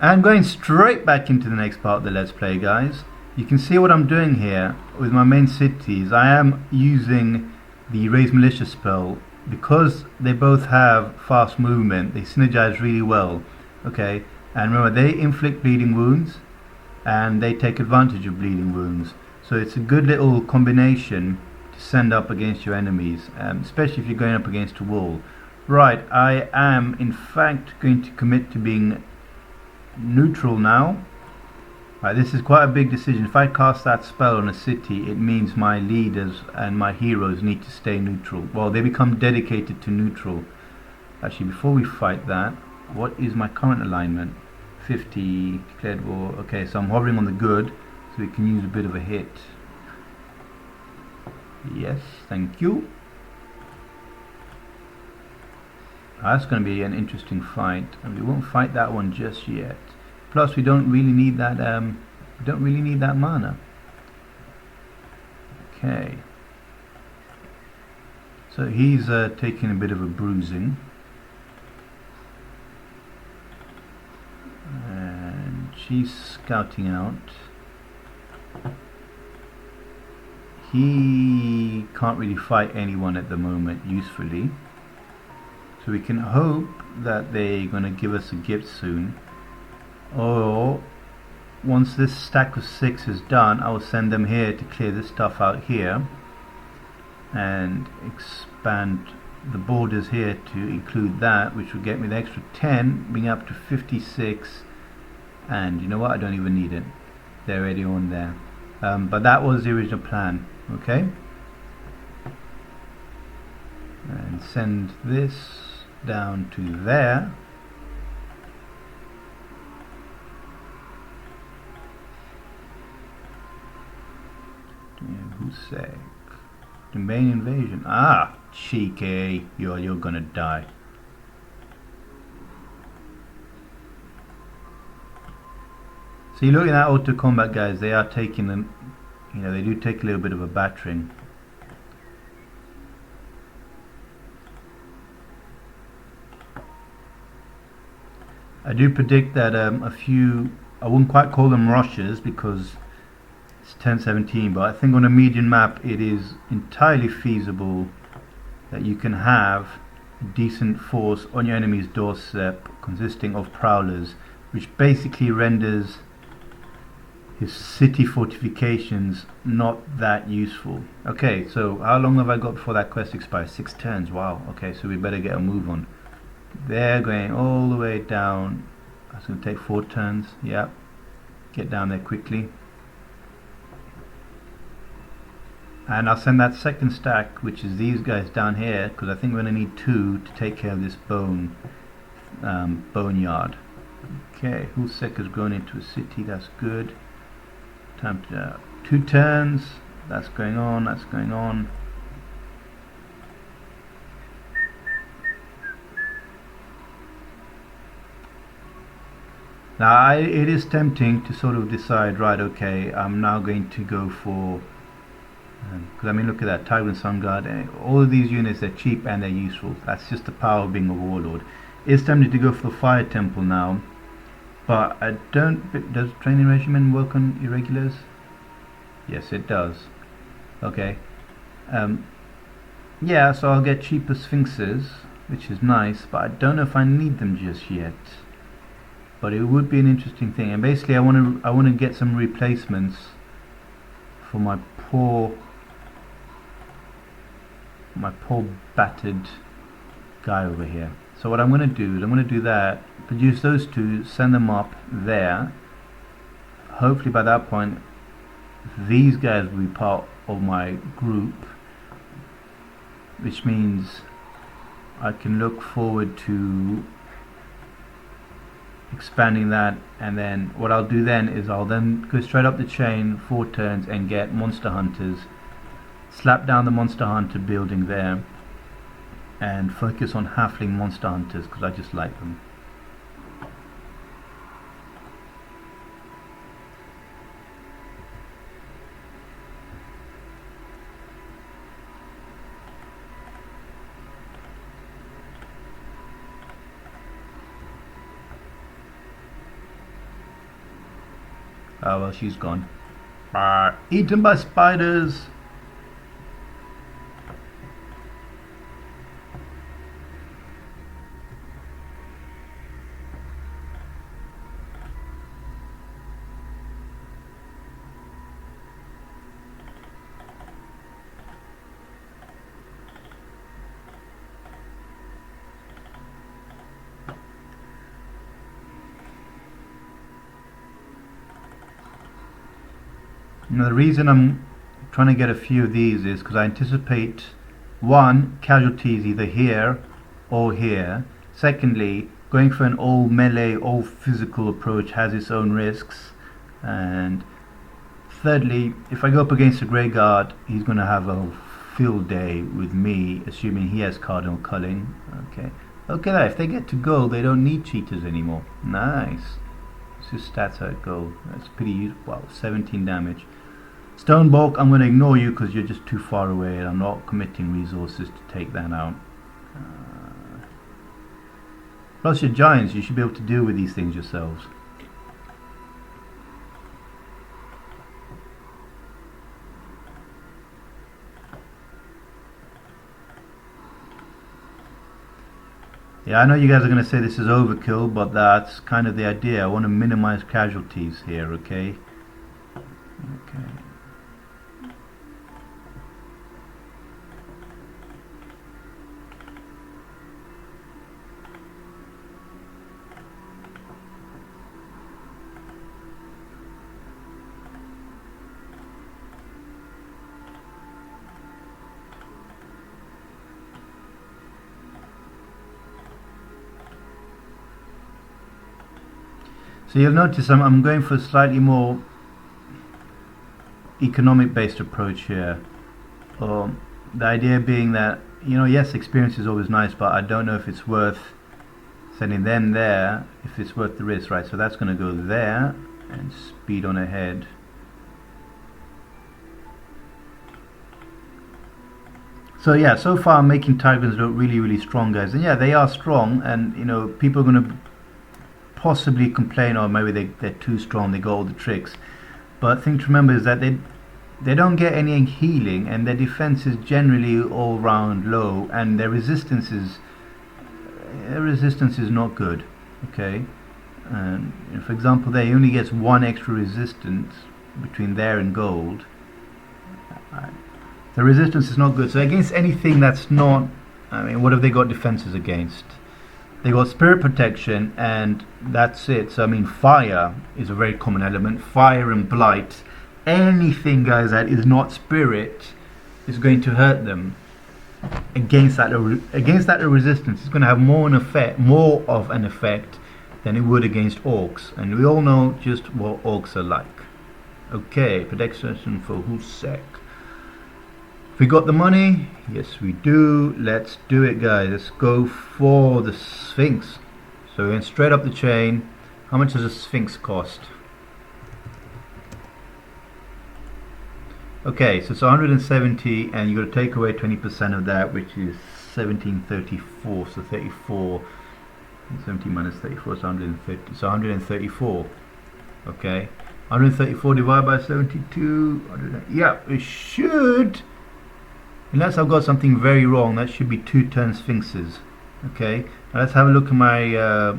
And going straight back into the next part of the Let's Play, guys. You can see what I'm doing here with my main cities. I am using the Raise Militia spell because they both have fast movement. They synergize really well. Okay, and remember they inflict bleeding wounds and they take advantage of bleeding wounds. So it's a good little combination to send up against your enemies, especially if you're going up against a wall. Right, I am in fact going to commit to being neutral now. Right, this is quite a big decision. If I cast that spell on a city, it means my leaders and my heroes need to stay neutral. Well, they become dedicated to neutral. Actually, before we fight that, what is my current alignment? 50, declared war. Okay, so I'm hovering on the good, so we can use a bit of a hit. Yes, thank you. That's going to be an interesting fight, and we won't fight that one just yet. Plus, we don't really need that. Mana. Okay. So he's taking a bit of a bruising, and she's scouting out. He can't really fight anyone at the moment usefully. So we can hope that they're going to give us a gift soon. Or once this stack of 6 is done, I will send them here to clear this stuff out here and expand the borders here to include that, which will get me the extra 10, bring up to 56. And you know what, I don't even need it, they're already on there. But that was the original plan. Okay, and send this down to there. Husek. Domain invasion. Ah, cheeky. You're gonna die. So you look at that auto combat, guys. They are taking them. You know, they do take a little bit of a battering. I do predict that a few, I wouldn't quite call them rushes because it's 1017, but I think on a median map it is entirely feasible that you can have a decent force on your enemy's doorstep consisting of prowlers, which basically renders his city fortifications not that useful. Okay, so how long have I got before that quest expires? 6 turns. Wow. Okay, so we better get a move on. They're going all the way down. That's going to take 4 turns. Yep. Get down there quickly. And I'll send that second stack, which is these guys down here, because I think we're going to need 2 to take care of this boneyard. Okay, Husek has grown into a city. That's good. Time to 2 turns. That's going on. That's going on. Now it is tempting to sort of decide, right? Okay, I'm now going to go for. Because I mean, look at that, Tyrant Sun Guard. All of these units, they're cheap and they're useful. That's just the power of being a warlord. It's tempting to go for the Fire Temple now. But I don't. Does Training Regimen work on irregulars? Yes, it does. Okay. Yeah, so I'll get cheaper Sphinxes, which is nice, but I don't know if I need them just yet. But it would be an interesting thing. And basically, I want to get some replacements for my poor battered guy over here. So what I'm going to do is I'm going to do that, produce those 2, send them up there. Hopefully by that point these guys will be part of my group, which means I can look forward to expanding that. And then what I'll do then is I'll then go straight up the chain 4 turns and get monster hunters, slap down the monster hunter building there, and focus on halfling monster hunters because I just like them. Oh well, she's gone. Eaten by spiders. Now the reason I'm trying to get a few of these is because I anticipate, one, casualties either here or here. Secondly, going for an all melee, all physical approach has its own risks. And thirdly, if I go up against a Grey Guard, he's going to have a field day with me, assuming he has Cardinal Culling. Okay, there, if they get to gold, they don't need cheaters anymore. Nice. This is stats at gold. That's pretty useful. Wow, 17 damage. Stone Bulk, I'm going to ignore you because you're just too far away and I'm not committing resources to take that out. Plus you're giants, you should be able to deal with these things yourselves. Yeah, I know you guys are going to say this is overkill, but that's kind of the idea. I want to minimize casualties here, okay? Okay. So you'll notice I'm going for a slightly more economic based approach here. The idea being that, you know, yes, experience is always nice, but I don't know if it's worth sending them there, if it's worth the risk, right? So that's going to go there and speed on ahead. So yeah, so far I'm making Tygrans look really strong, guys. And yeah, they are strong, and you know, people are going to possibly complain, or maybe they're too strong, they got all the tricks. But the thing to remember is that they don't get any healing, and their defense is generally all round low, and their resistance is not good. Okay, and you know, for example, there he only gets one extra resistance between there and gold. The resistance is not good. So against anything that's not, I mean, what have they got defenses against? They got spirit protection, and that's it. So I mean, fire is a very common element. Fire and blight. Anything, guys, that is not spirit is going to hurt them. Against that resistance, it's going to have more of an effect than it would against orcs. And we all know just what orcs are like. Okay, protection for Husek. We got the money? Yes, we do. Let's do it, guys. Let's go for the Sphinx. So we're going straight up the chain. How much does a Sphinx cost? Okay, so it's 170, and you've got to take away 20% of that, which is 1734. So 34, 70 minus 34 is 150. So 134. Okay, 134 divided by 72. Yeah, it should. Unless I've got something very wrong, that should be 2 turn Sphinxes. Okay, now let's have a look at my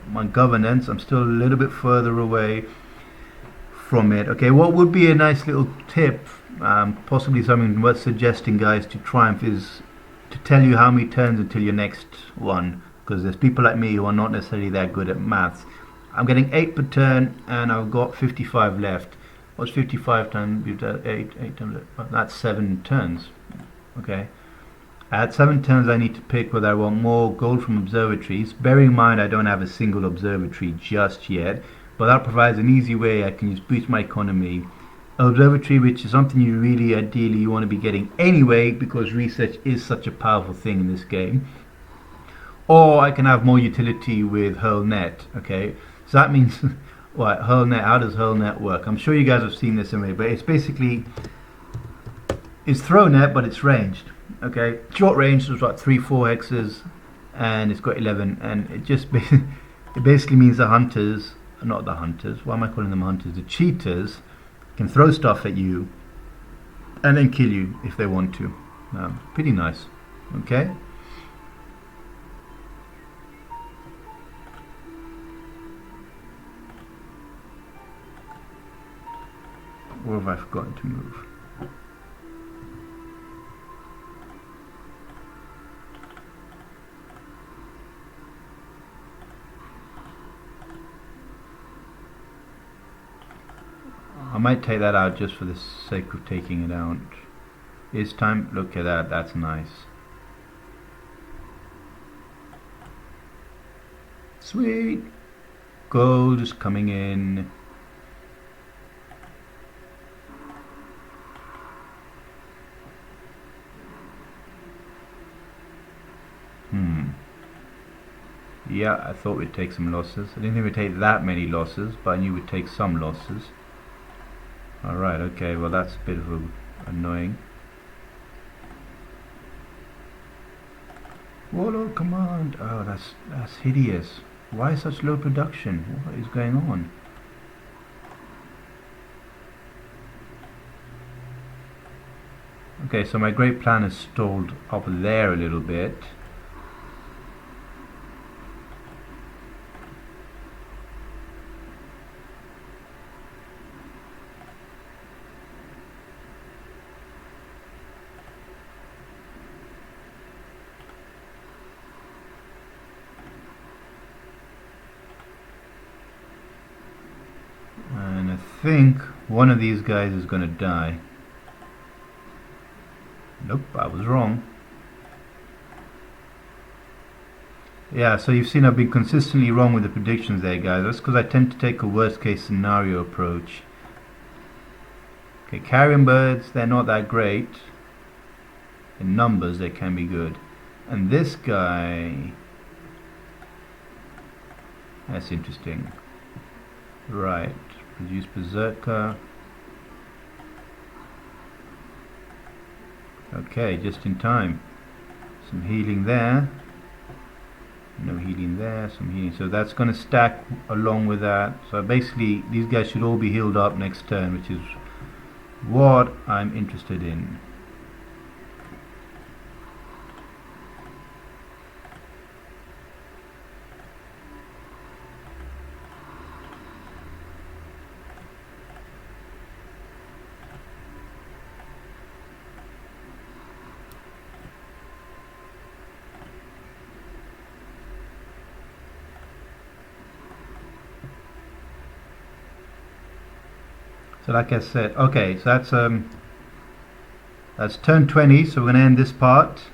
my governance. I'm still a little bit further away from it. Okay, what would be a nice little tip, possibly something worth suggesting, guys, to Triumph, is to tell you how many turns until your next one, because there's people like me who are not necessarily that good at maths. I'm getting 8 per turn, and I've got 55 left. What's 55 times 8 times 8? That's 7 turns. Okay, at 7 turns I need to pick whether I want more gold from observatories. Bearing in mind I don't have a single observatory just yet, but that provides an easy way I can just boost my economy. Observatory, which is something you really ideally you want to be getting anyway, because research is such a powerful thing in this game. Or I can have more utility with HurlNet. Okay, so that means what? HurlNet, how does HurlNet work? I'm sure you guys have seen this anyway, but it's basically, it's throw net, but it's ranged. Okay, short range, so it's like 3-4 hexes, and it's got 11, and it just it basically means the hunters not the hunters, why am I calling them hunters? The cheaters can throw stuff at you and then kill you if they want to. Pretty nice. Okay. Or have I forgotten to move? I might take that out just for the sake of taking it out. It's time. Look at that. That's nice. Sweet. Gold is coming in. Yeah, I thought we'd take some losses. I didn't think we'd take that many losses, but I knew we'd take some losses. Alright, okay, well that's a bit of annoying. Warlord command! Oh, that's hideous. Why such low production? What is going on? Okay, so my great plan is stalled up there a little bit. And I think one of these guys is going to die. Nope, I was wrong. Yeah, so you've seen I've been consistently wrong with the predictions there, guys. That's because I tend to take a worst case scenario approach. Okay, carrion birds, they're not that great. In numbers, they can be good. And this guy... That's interesting. Right, produce berserker. Okay, just in time. Some healing there. No healing there, some healing. So that's going to stack along with that. So basically, these guys should all be healed up next turn, which is what I'm interested in. So like I said, okay, so that's turn 20, so we're going to end this part.